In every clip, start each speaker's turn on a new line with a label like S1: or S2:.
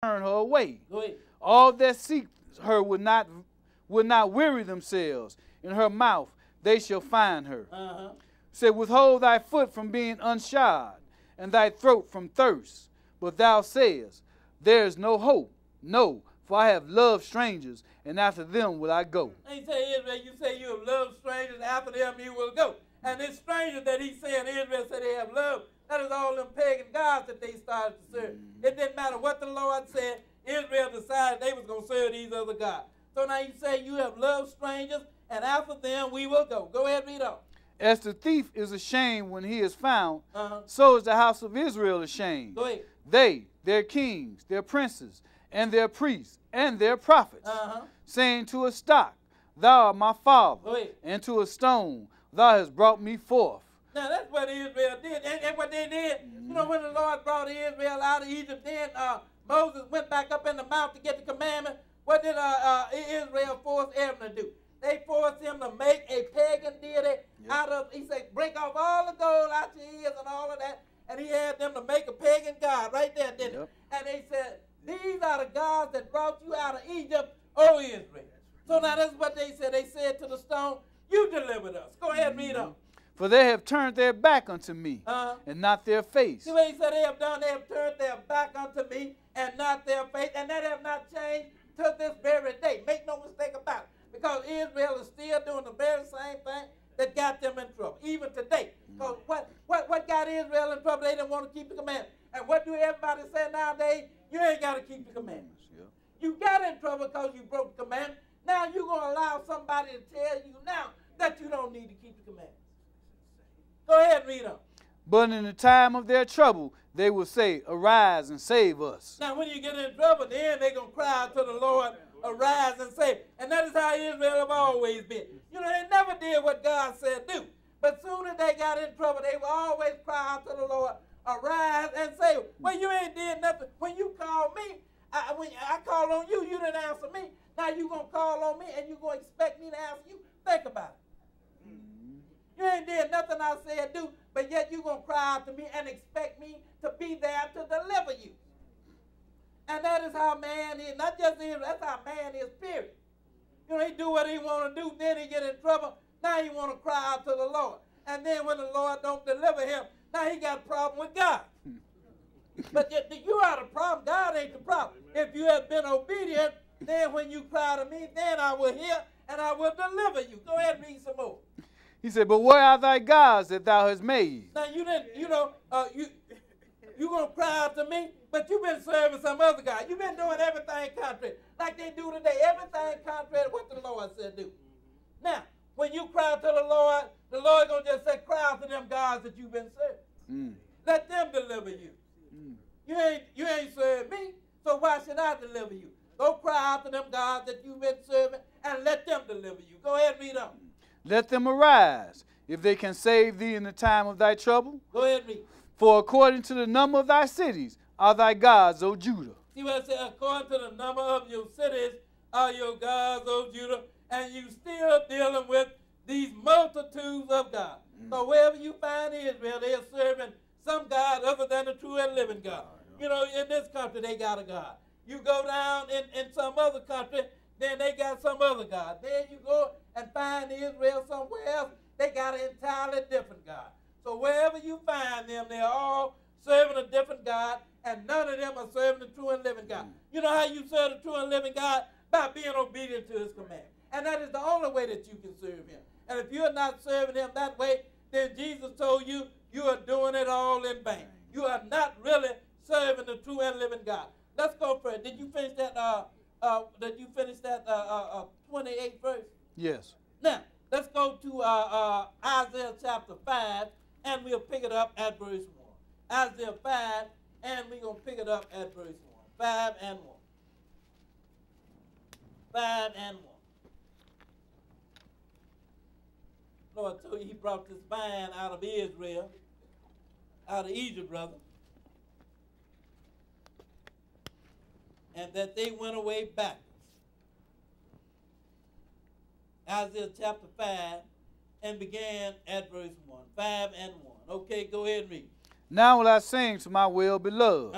S1: turn her away.
S2: Go ahead.
S1: All that seek her would not weary themselves. In her mouth they shall find her. Say, withhold thy foot from being unshod, and thy throat from thirst. But thou sayest, there is no hope. No, for I have loved strangers, and after them will I go.
S2: And he said, Israel, you say you have loved strangers, after them you will go. And this stranger that he's saying, Israel said they have loved, that is all them pagan gods that they started to serve. It didn't matter what the Lord said, Israel decided they was going to serve these other gods. So now you say you have loved strangers, and after them we will go. Go ahead, read on.
S1: As the thief is ashamed when he is found, so is the house of Israel ashamed.
S2: Go ahead.
S1: They, their kings, their princes, and their priests, and their prophets, saying to a stock, thou art my father, and to a stone, thou hast brought me forth.
S2: Now that's what Israel did. And what they did, you know, when the Lord brought Israel out of Egypt, then Moses went back up in the mount to get the commandment. What did Israel force Aaron to do? They forced him to make a pagan deity out of, he said, break off all the gold out your ears and all of that. And he had them to make a pagan god right there, didn't he? And they said, these are the gods that brought you out of Egypt, O Israel. So now that's what they said. They said to the stone, you delivered us. Go ahead and read on.
S1: For they have turned their back unto me, and not their face.
S2: See what he said they have done? They have turned their back unto me, and not their face. And that have not changed to this very day. Make no mistake about it. Because Israel is still doing the very same thing that got them in trouble, even today. Because what got Israel in trouble? They didn't want to keep the commandments. And what do everybody say nowadays? You ain't got to keep the commandments. You got in trouble because you broke the commandments. Now you're going to allow somebody to tell you now that you don't need to keep the commandments. Go ahead and read on.
S1: But in the time of their trouble, they will say, arise and save us.
S2: Now when you get in trouble, then they're going to cry out to the Lord, arise and save. And that is how Israel have always been. You know, they never did what God said do. But soon as they got in trouble, they would always cry out to the Lord, arise and save. Well, you ain't did nothing. When you called me, when I called on you, you didn't answer me. Now you're going to call on me and you're going to expect me to answer you. Think about it. You ain't did nothing I said do, but yet you're going to cry out to me and expect me to be there to deliver you. And that is how man is. Not just Israel, that's how man is, period. You know, he do what he want to do, then he get in trouble. Now he want to cry out to the Lord. And then when the Lord don't deliver him, now he got a problem with God. But you are the problem. God ain't the problem. If you have been obedient, then when you cry to me, then I will hear and I will deliver you. Go ahead and read some more.
S1: He said, but where are thy gods that thou hast made?
S2: Now you didn't, you know, you going to cry out to me, but you've been serving some other God. You've been doing everything contrary, like they do today. Everything contrary to what the Lord said do. Now, when you cry to the Lord going to just say, cry out to them gods that you've been serving. Let them deliver you. You ain't served me, so why should I deliver you? Go cry out to them gods that you've been serving and let them deliver you. Go ahead and read on.
S1: Let them arise, if they can save thee in the time of thy trouble.
S2: Go ahead and read.
S1: For according to the number of thy cities are thy gods, O Judah.
S2: See what I said? According to the number of your cities are your gods, O Judah. And you still dealing with these multitudes of God. So wherever you find Israel, they are serving some God other than the true and living God. You know, in this country, they got a God. You go down in some other country, then they got some other God. Then you go and find Israel somewhere else, they got an entirely different God. So wherever you find them, they're all serving a different God, and none of them are serving the true and living God. You know how you serve the true and living God? By being obedient to his command. And that is the only way that you can serve him. And if you're not serving him that way, then Jesus told you, you are doing it all in vain. You are not really serving the true and living God. Let's go for it. Did you finish that 28th verse?
S1: Yes.
S2: Now, let's go to Isaiah chapter 5, and we'll pick it up at verse 1. Isaiah 5, and we're going to pick it up at verse 1. 5 and 1. 5 and 1. Lord told you he brought this man out of Israel, out of Egypt, brother. And that they went away backwards. Isaiah chapter 5 and began at verse 1. 5 and 1. Okay, go ahead and read.
S1: Now will I sing to my well-beloved,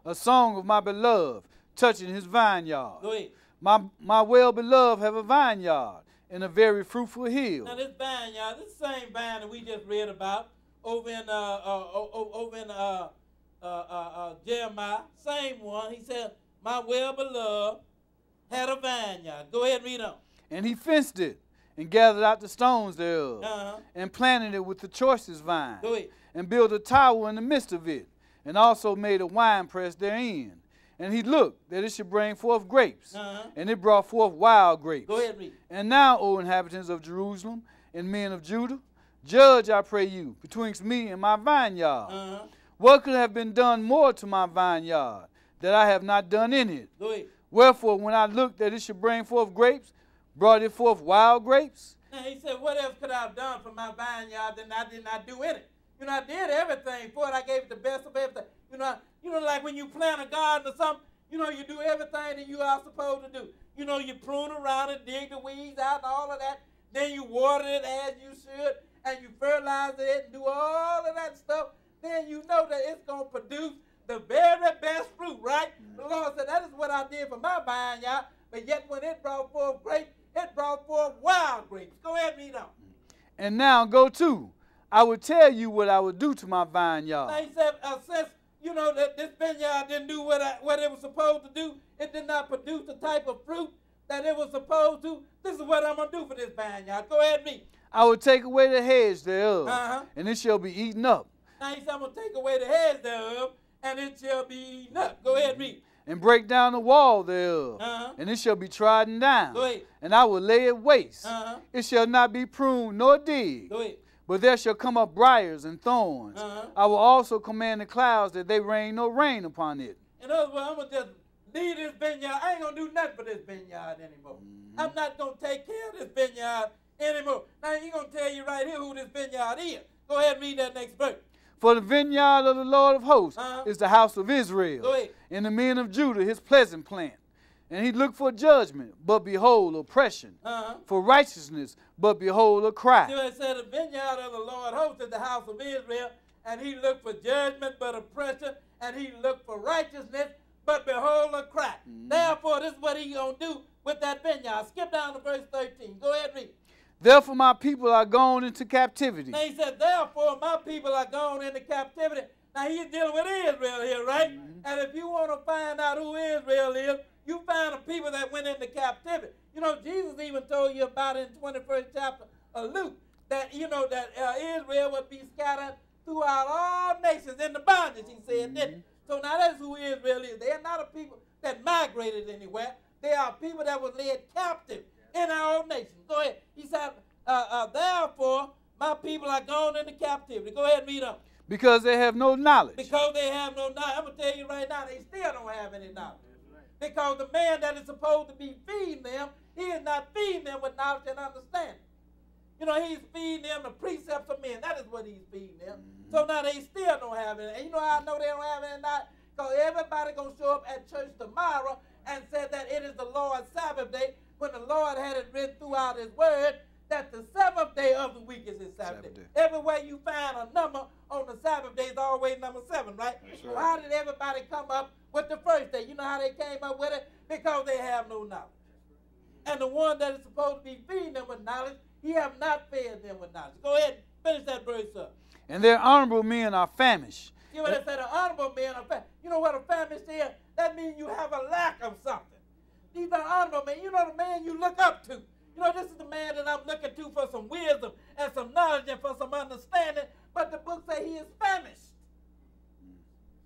S1: a song of my beloved, touching his vineyard.
S2: Go ahead.
S1: My well-beloved have a vineyard and a very fruitful hill.
S2: Now this vineyard, this same vine that we just read about over in Jeremiah, same one. He said, my well-beloved had a vineyard. Go ahead and read on.
S1: And he fenced it and gathered out the stones thereof, and planted it with the choicest vine, and built a tower in the midst of it, and also made a winepress therein. And he looked that it should bring forth grapes, and it brought forth wild grapes.
S2: Go ahead and read.
S1: And now, O inhabitants of Jerusalem and men of Judah, judge, I pray you, betwixt me and my vineyard. What could have been done more to my vineyard, that I have not done in it?
S2: Go ahead.
S1: Wherefore, when I looked that it should bring forth grapes, brought it forth wild grapes?
S2: Now he said, what else could I have done for my vineyard that I did not do in it? You know, I did everything for it. I gave it the best of everything. You know, like when you plant a garden or something, you know, you do everything that you are supposed to do. You know, you prune around and dig the weeds out and all of that. Then you water it as you should, and you fertilize it and do all of that stuff. Then you know that it's going to produce the very best fruit, right? The Lord said, that is what I did for my vineyard. But yet when it brought forth grapes, it brought forth wild grapes. Go ahead and read on.
S1: And now go to. I will tell you what I will do to my vineyard.
S2: Now he said, since you know that this vineyard didn't do what it was supposed to do, it did not produce the type of fruit that it was supposed to, this is what I'm going to do for this vineyard. Go ahead and read.
S1: I will take away the hedge thereof, and it shall be eaten up.
S2: Now he said, I'm going to take away the hedge thereof, and it shall be eaten up. Go ahead and read.
S1: And break down the wall thereof, and it shall be trodden down.
S2: Go ahead.
S1: And I will lay it waste. It shall not be pruned nor digged.
S2: Go ahead.
S1: But there shall come up briars and thorns. I will also command the clouds that they rain no rain upon it.
S2: In other words, I'm going to just leave this vineyard. I ain't going to do nothing for this vineyard anymore. I'm not going to take care of this vineyard anymore. Now he's going to tell you right here who this vineyard is. Go ahead and read that next verse.
S1: For the vineyard of the Lord of hosts is the house of Israel,
S2: Go ahead.
S1: and the men of Judah his pleasant plant. And he looked for judgment, but behold, oppression. For righteousness, but behold, a cry.
S2: See what it said, the vineyard of the Lord hosts is the house of Israel, and he looked for judgment, but oppression, and he looked for righteousness, but behold, a cry. Therefore, this is what he's going to do with that vineyard. Skip down to verse 13. Go ahead and read.
S1: Therefore my people are gone into captivity.
S2: Now he said, therefore my people are gone into captivity. Now he's dealing with Israel here, right? And if you want to find out who Israel is, you find the people that went into captivity. You know, Jesus even told you about it in the 21st chapter of Luke, that, you know, that Israel would be scattered throughout all nations in the bondage, he said, didn't he? So now that's who Israel is. They are not a people that migrated anywhere. They are people that were led captive in our own nation. Go ahead. He said, therefore, my people are gone into captivity. Go ahead and read on.
S1: Because they have no knowledge.
S2: Because they have no knowledge. I'm going to tell you right now, they still don't have any knowledge. Because the man that is supposed to be feeding them, he is not feeding them with knowledge and understanding. You know, he's feeding them the precepts of men. That is what he's feeding them. So now they still don't have it. And you know how I know they don't have it or not? Because everybody going to show up at church tomorrow and say that it is the Lord's Sabbath day, when the Lord had it written throughout his word that the seventh day of the week is his Sabbath day. Everywhere you find a number on the Sabbath day is always number 7, right? So how did everybody come up with the first day? You know how they came up with it? Because they have no knowledge. And the one that is supposed to be feeding them with knowledge, he have not fed them with knowledge. Go ahead, finish that verse up.
S1: And their honorable men are famished.
S2: See what it said? The honorable men are famished. You know what a famished is? That means you have a lack of something. These are honorable men. You know the man you look up to. You know, this is the man that I'm looking to for some wisdom and some knowledge and for some understanding. But the book says he is famished.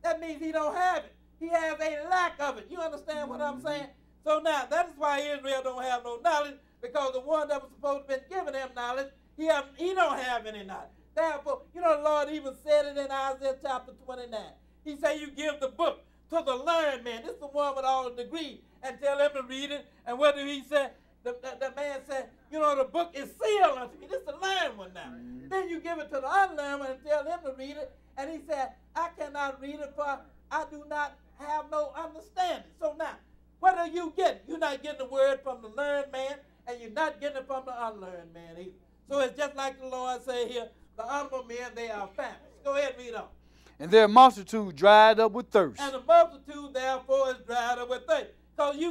S2: That means he don't have it. He has a lack of it. You understand what I'm saying? So now, that is why Israel don't have no knowledge, because the one that was supposed to have been giving him knowledge, he don't have any knowledge. Therefore, you know, the Lord even said it in Isaiah chapter 29. He said, you give the book to the learned man. This is the one with all the degree, and tell him to read it. And what did he say? The man said, you know, the book is sealed unto me. This is the learned one now. Then you give it to the unlearned one and tell him to read it. And he said, I cannot read it, for I do not have no understanding. So now, what are you getting? You're not getting the word from the learned man, and you're not getting it from the unlearned man either. So it's just like the Lord said here, the honorable men, they are famished. Go ahead and read on.
S1: And their multitude dried up with thirst.
S2: And the multitude therefore is dried up with thirst. Because you